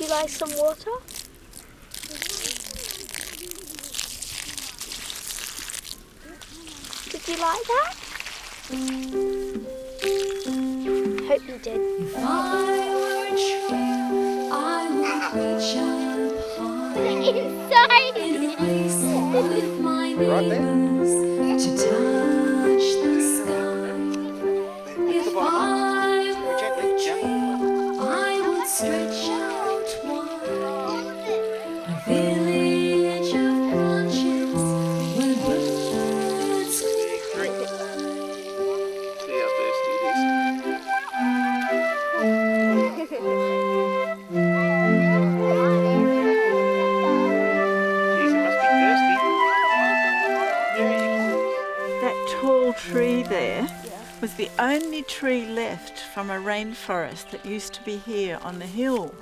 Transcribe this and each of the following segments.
you like some water? Did you like that? Hope you did. If I were a tree, I would reach up high and race with my wings to touch the sky. If I were a tree, I would stretch out wide, a village of branches where birds could fly. See how thirsty it is. Geez, it must be thirsty. That tall tree there was the only tree left from a rainforest that used to be here on the hill.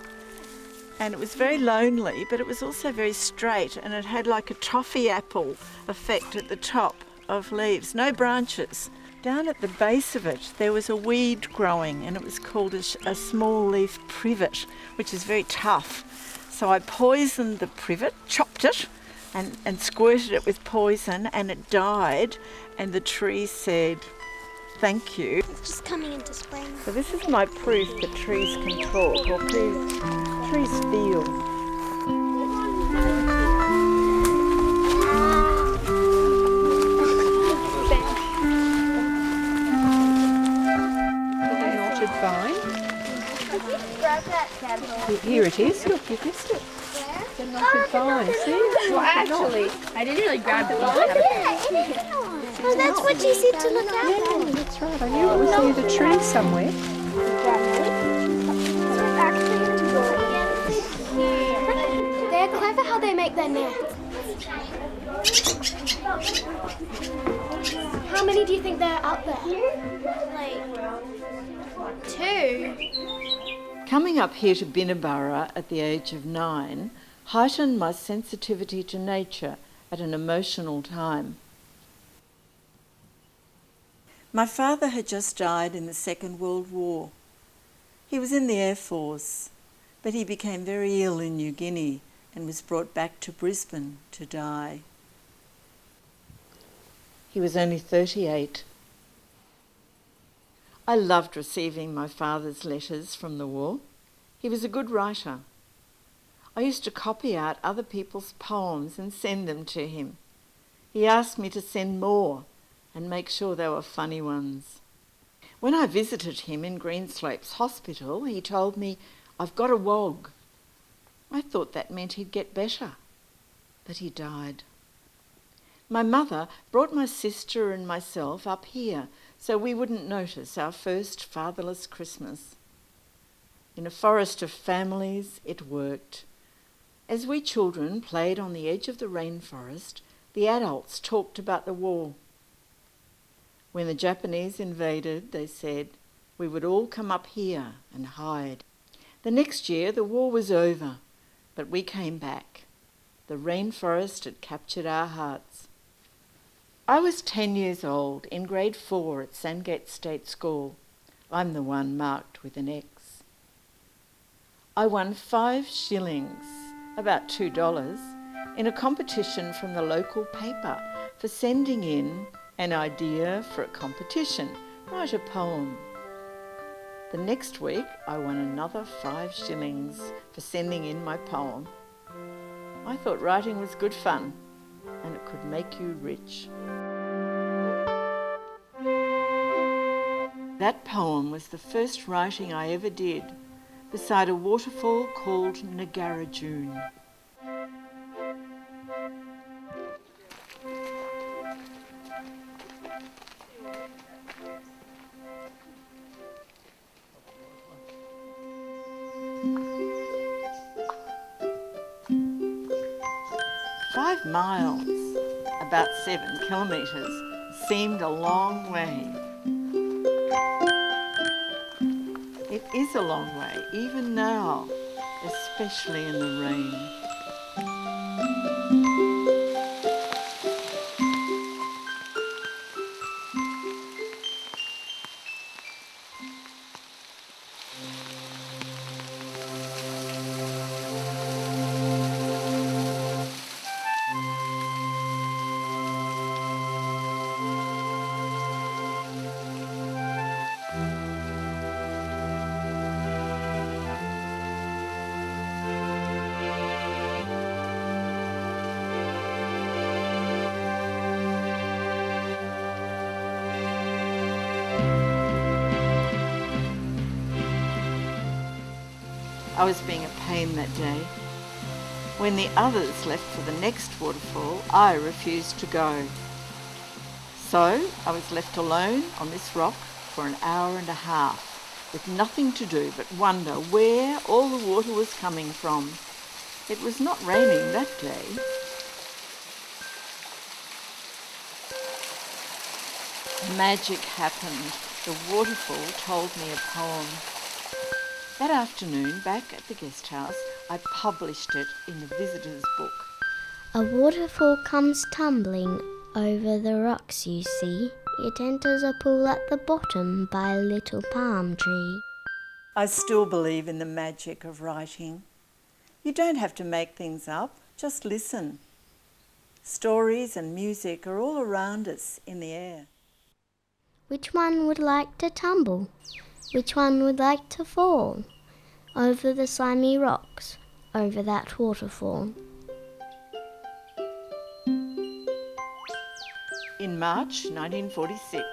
And it was very lonely, but it was also very straight, and it had like a toffee apple effect at the top of leaves, no branches. Down at the base of it, there was a weed growing, and it was called a small leaf privet, which is very tough. So I poisoned the privet, chopped it, and squirted it with poison, and it died, and the tree said, "Thank you." It's just coming into spring. So this is my proof that trees can talk, or trees feel. Orchard vine. Grab that candle. Here it is. Look, you missed it. It's an orchard vine. See? Well, actually, I didn't really grab the Oh, that's what you said to look out Yeah, that's right. I knew it was near the tree somewhere. They're clever how they make their nest. How many do you think there are out there? Like 2. Coming up here to Binnaburra at the age of 9 heightened my sensitivity to nature at an emotional time. My father had just died in the Second World War. He was in the Air Force, but he became very ill in New Guinea and was brought back to Brisbane to die. He was only 38. I loved receiving my father's letters from the war. He was a good writer. I used to copy out other people's poems and send them to him. He asked me to send more and make sure they were funny ones. When I visited him in Greenslopes Hospital, he told me, "I've got a wog." I thought that meant he'd get better, but he died. My mother brought my sister and myself up here so we wouldn't notice our first fatherless Christmas. In a forest of families, it worked. As we children played on the edge of the rainforest, the adults talked about the war. When the Japanese invaded, they said, we would all come up here and hide. The next year, the war was over, but we came back. The rainforest had captured our hearts. I was 10 years old, in grade 4 at Sandgate State School. I'm the one marked with an X. I won 5 shillings, about $2, in a competition from the local paper for sending in an idea for a competition, write a poem. The next week, I won another 5 shillings for sending in my poem. I thought writing was good fun and it could make you rich. That poem was the first writing I ever did beside a waterfall called Nagarajune. Five miles, about 7 kilometres, seemed a long way. It is a long way, even now, especially in the rain. I was being a pain that day. When the others left for the next waterfall, I refused to go. So I was left alone on this rock for an hour and a half, with nothing to do but wonder where all the water was coming from. It was not raining that day. Magic happened. The waterfall told me a poem. That afternoon, back at the guest house, I published it in the visitor's book. A waterfall comes tumbling over the rocks you see. It enters a pool at the bottom by a little palm tree. I still believe in the magic of writing. You don't have to make things up, just listen. Stories and music are all around us in the air. Which one would like to tumble? Which one would like to fall? Over the slimy rocks, over that waterfall. In March 1946,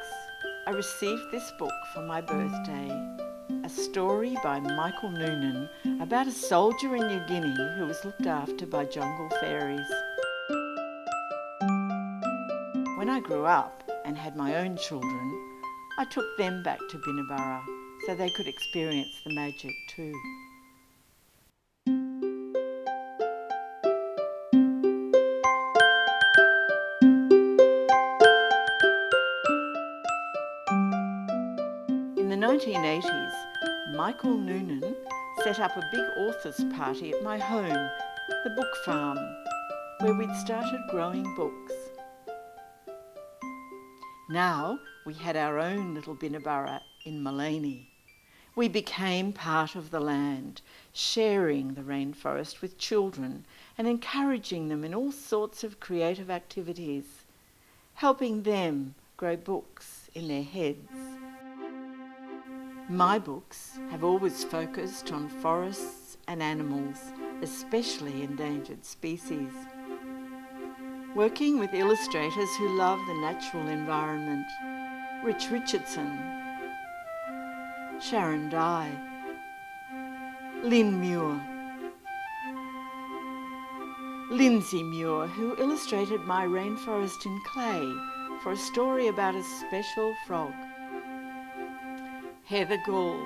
I received this book for my birthday, a story by Michael Noonan about a soldier in New Guinea who was looked after by jungle fairies. When I grew up and had my own children, I took them back to Binnaburra so they could experience the magic too. In the 1980s, Michael Noonan set up a big authors' party at my home, the Book Farm, where we'd started growing books. Now we had our own little Binnaburra in Mullaney. We became part of the land, sharing the rainforest with children and encouraging them in all sorts of creative activities, helping them grow books in their heads. My books have always focused on forests and animals, especially endangered species. Working with illustrators who love the natural environment, Rich Richardson, Sharon Dye, Lynn Muir, Lindsay Muir, who illustrated my rainforest in clay for a story about a special frog, Heather Gall,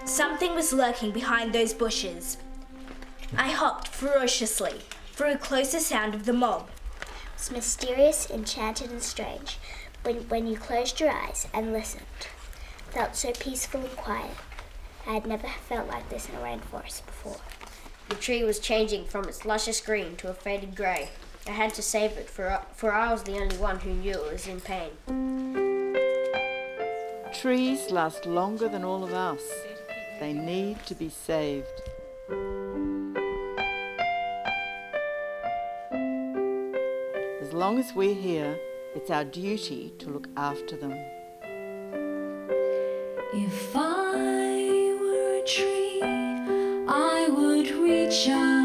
Something was lurking behind those bushes. I hopped ferociously for a closer sound of the mob. It was mysterious, enchanted and strange when you closed your eyes and listened. Felt so peaceful and quiet. I had never felt like this in a rainforest before. The tree was changing from its luscious green to a faded grey. I had to save it, for I was the only one who knew it was in pain. Trees last longer than all of us. They need to be saved. As long as we're here, it's our duty to look after them. If I were a tree, I would reach out.